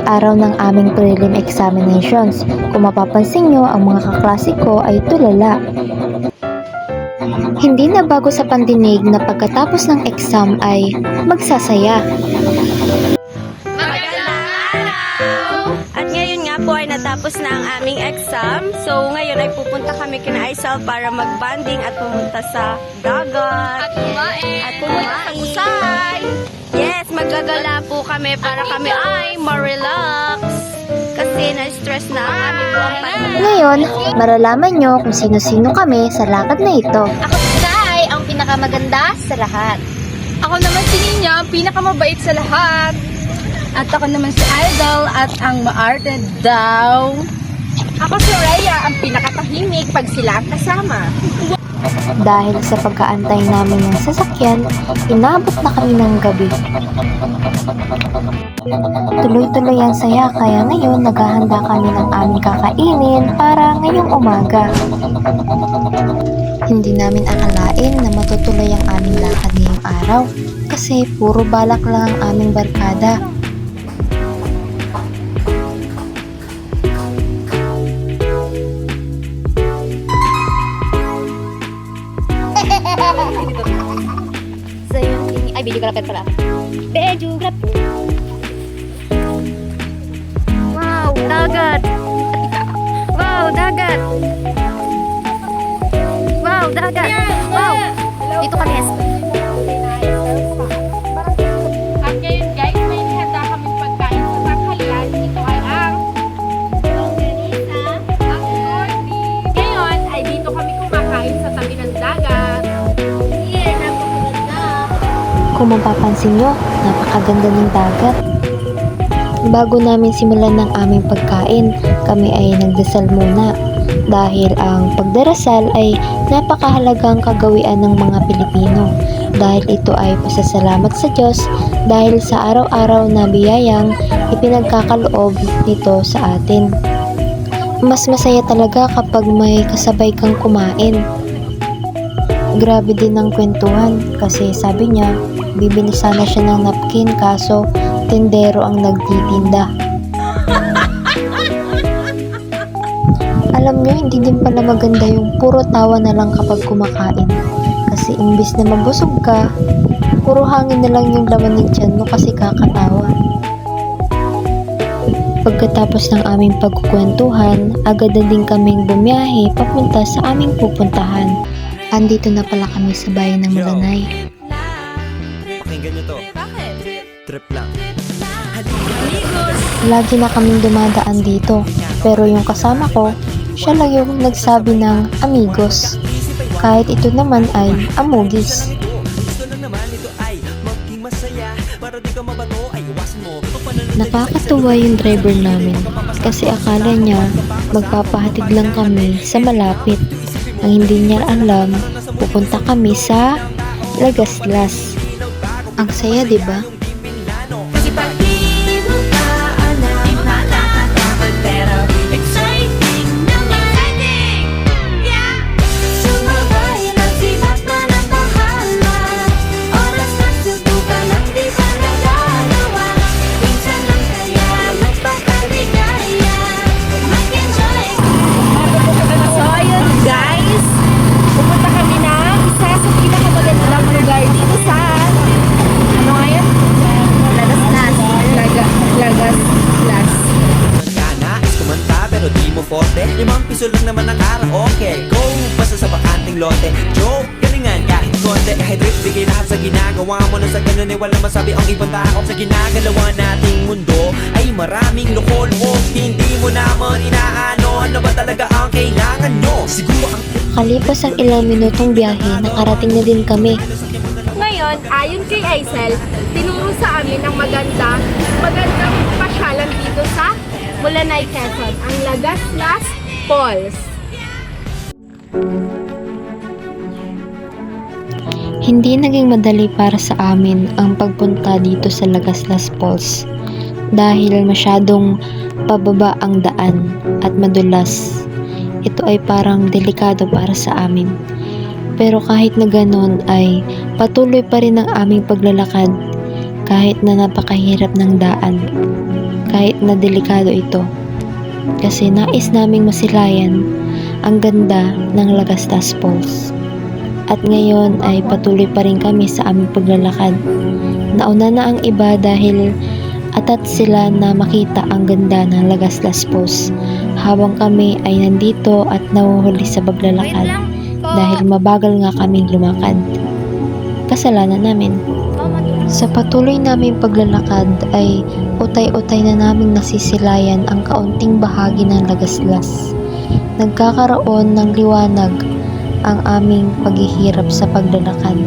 araw ng aming prelim examinations. Kung mapapansin nyo, ang mga kaklase ko ay tulala. Hindi na bago sa pandinig na pagkatapos ng exam ay magsasaya. Magandang araw! At ngayon nga po ay natapos na ang aming exam. So ngayon ay pupunta kami kina Aisal para mag-banding at pumunta sa dagat. At kumain. At pumunta sa Kusay. Yes, magagala po kami para kami ay ma-relax. Kasi na-stress na ang aming buong panahon. Ngayon, maralaman nyo kung sino-sino kami sa lakad na ito. Ako si Sai, ang pinakamaganda sa lahat. Ako naman si Ninya, ang pinakamabait sa lahat. At ako naman si Idol at ang maarte daw. Ako si Rhea, ang pinakatahimik pag sila ang kasama. Dahil sa pagkaantay namin ng sasakyan, inabot na kami ng gabi. Tuloy-tuloy ang saya kaya ngayon naghahanda kami ng aming kakainin para ngayong umaga. Hindi namin akalain na matutuloy ang aming lakad ngayong araw kasi puro balak lang ang aming barkada. So yun, ay videographer pala. Videographer. Wow, dagat! Wow, dagat! Wow, dagat! Wow! Dito kami. At ngayon guys, may handa kaming pagkain sa tanghalian. Ito ay ang longganisa, ang corned beef. Ngayon ay dito kami kumakain sa tabi ng dagat. Yeah, napakaganda. Kung mapapansin nyo, napakaganda ng dagat. Bago namin simulan ng aming pagkain, kami ay nagdasal muna. Dahil ang pagdarasal ay napakahalagang kagawian ng mga Pilipino. Dahil ito ay pasasalamat sa Diyos dahil sa araw-araw na biyayang ipinagkakaloob nito sa atin. Mas masaya talaga kapag may kasabay kang kumain. Grabe din ang kwentuhan kasi sabi niya, bibili sana siya ng napkin kaso tindero ang nagtitinda. Alam nyo, hindi din pala maganda yung puro tawa na lang kapag kumakain. Kasi imbis na mabusog ka, puro hangin na lang yung laman ng tiyan mo kasi kakatawa. Pagkatapos ng aming pagkukwentuhan, agad na din kaming bumiyahe papunta sa aming pupuntahan. Andito na pala kami sa bayan ng Mulanay. Pakinggan nyo to. Bakit? Trip lang. Lagi na kaming dumadaan dito, pero yung kasama ko, siya lang yung nagsabi ng amigos. Kahit ito naman ay amugis. Gusto lang naman ito ay maging masaya. Para di ka mabato ay iwasan mo. Nakakatuwa yung driver namin kasi akala niya magpapahatid lang kami sa malapit. Ang hindi niya alam, pupunta kami sa Lagaslas. Ang saya, di ba? Kasi pag di mo pa alam, di malalaman pero exciting naman. Exciting! Yeah! Sumabay lang sibat na ng bahala. Oras na susukan at di pa nagdalawa. Minsan lang kaya magpapabigaya. Mag-enjoy! So ayun guys, pupunta kami ng isa sa pinakamagandang lugar dito sa ano nga yun? Lagaslas. Lagaslas. Nais kumanta pero di mo forte. 5 piso lang naman ang karaoke. Go! Basta sa bakanting lote. Joke! Galingan kahit konti. Kahit trip, bigay lahat sa ginagawa mo. Na sa ganun ay wala masabi ang ibang tao. Sa ginagalawa nating mundo ay maraming loko-loko. Hindi mo naman inaano. Ano ba talaga ang kailangan nyo? Siguro ang Kalipas ang ilang minutong biyahe, nakarating na din kami. Ngayon, ayon kay Aisel, tinuro sa amin ang magandang pasyalan dito sa Mulanay, Quezon, ang Lagaslas Falls. Hindi naging madali para sa amin ang pagpunta dito sa Lagaslas Falls dahil masyadong pababa ang daan at madulas. Ito ay parang delikado para sa amin. Pero kahit na ganon ay patuloy pa rin ang aming paglalakad kahit na napakahirap ng daan. kahit na delikado ito. Kasi nais naming masilayan ang ganda ng Lagastas Falls. At ngayon ay patuloy pa rin kami sa aming paglalakad. Nauna na ang iba dahil atat sila na makita ang ganda ng Lagastas Falls, habang kami ay nandito at nahuhuli sa paglalakad dahil mabagal nga kaming lumakad. Kasalanan namin. Sa patuloy naming paglalakad ay utay-utay na naming nasisilayan ang kaunting bahagi ng Lagaslas. Nagkakaroon ng liwanag ang aming paghihirap sa paglalakad.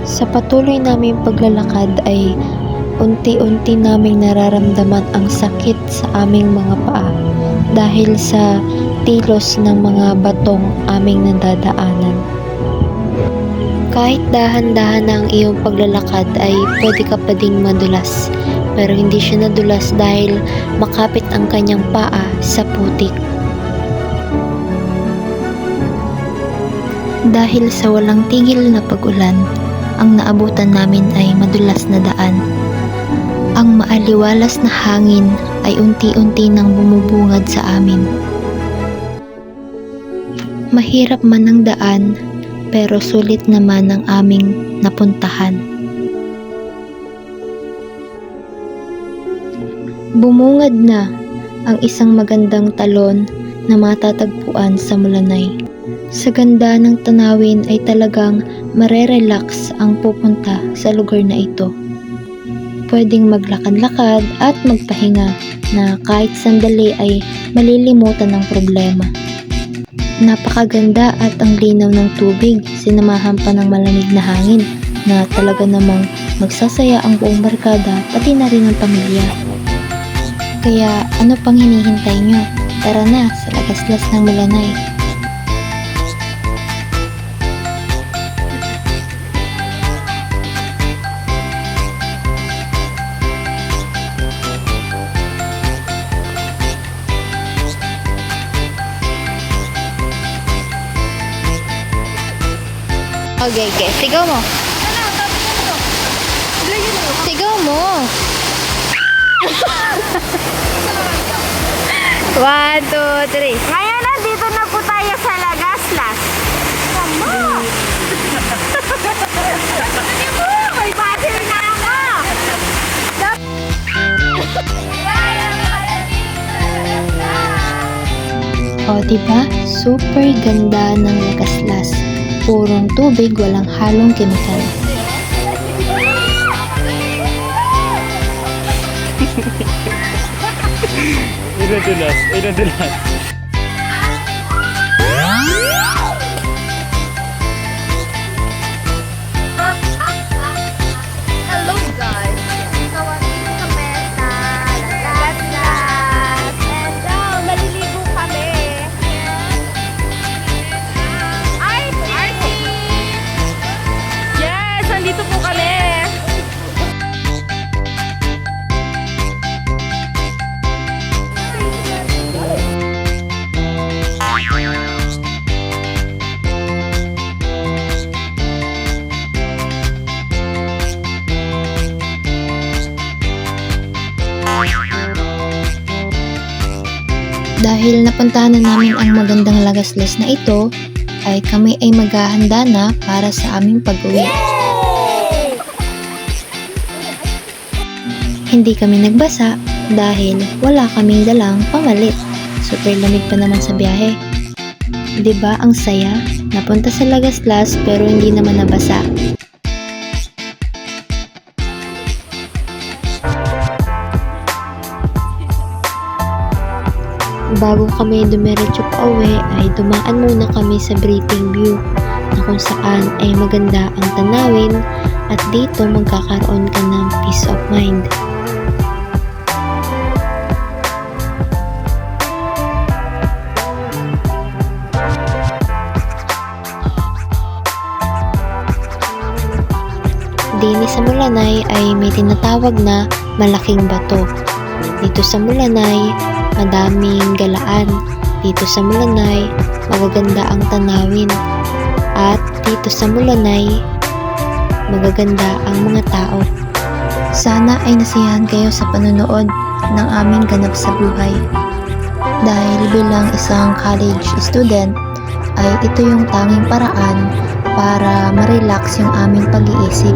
Sa patuloy naming paglalakad ay unti-unti naming nararamdaman ang sakit sa aming mga paa dahil sa tilos ng mga batong aming nadadaanan. Kahit dahan-dahan ang iyong paglalakad ay pwede ka pa ding madulas, pero hindi siya nadulas dahil makapit ang kanyang paa sa putik. Dahil sa walang tigil na pag-ulan, ang naabutan namin ay madulas na daan. Ang maaliwalas na hangin ay unti-unti nang bumubungad sa amin. Mahirap man ang daan, pero sulit naman ang aming napuntahan. Bumungad na ang isang magandang talon na matatagpuan sa Mulanay. Sa ganda ng tanawin ay talagang marerelax ang pupunta sa lugar na ito. Pwedeng maglakad-lakad at magpahinga na kahit sandali ay malilimutan ang problema. Napakaganda at ang linaw ng tubig, sinamahan pa ng malamig na hangin na talaga namang magsasaya ang buong barkada pati na rin ang pamilya. Kaya ano pang hinihintay nyo? Tara na sa Lagaslas ng Mulanay. Okay, sigaw mo. Sigaw mo. 1, 2, 3. Ngayon, nandito na po tayo sa Lagaslas. Tama! May basil na ako! O diba? Super ganda ng Lagaslas. Purong tubig, walang halong kemikal. Inadulas. Hello guys. Nandito kami sa Lagaslas. And maliligo kami. Yes, andito po kami. Dahil napuntahan na namin ang magandang Lagaslas na ito, ay kami ay maghahanda na para sa aming pag-uwi. Hindi kami nagbasa dahil wala kaming dalang pamalit. Super lamig pa naman sa biyahe. 'Di ba ang saya? Napunta sa Lagaslas pero hindi naman nabasa. Bago kami dumiretso pa uwi ay dumaan muna kami sa Breathing View na kung saan ay maganda ang tanawin at dito magkakaroon ka ng peace of mind. Dini sa Mulanay ay may tinatawag na malaking bato. Dito sa Mulanay, madaming galaan. Dito sa Mulanay, magaganda ang tanawin. At dito sa Mulanay, magaganda ang mga tao. Sana ay nasiyahan kayo sa panonood ng aming ganap sa buhay. Dahil bilang isang college student, ay ito yung tanging paraan para ma-relax yung aming pag-iisip.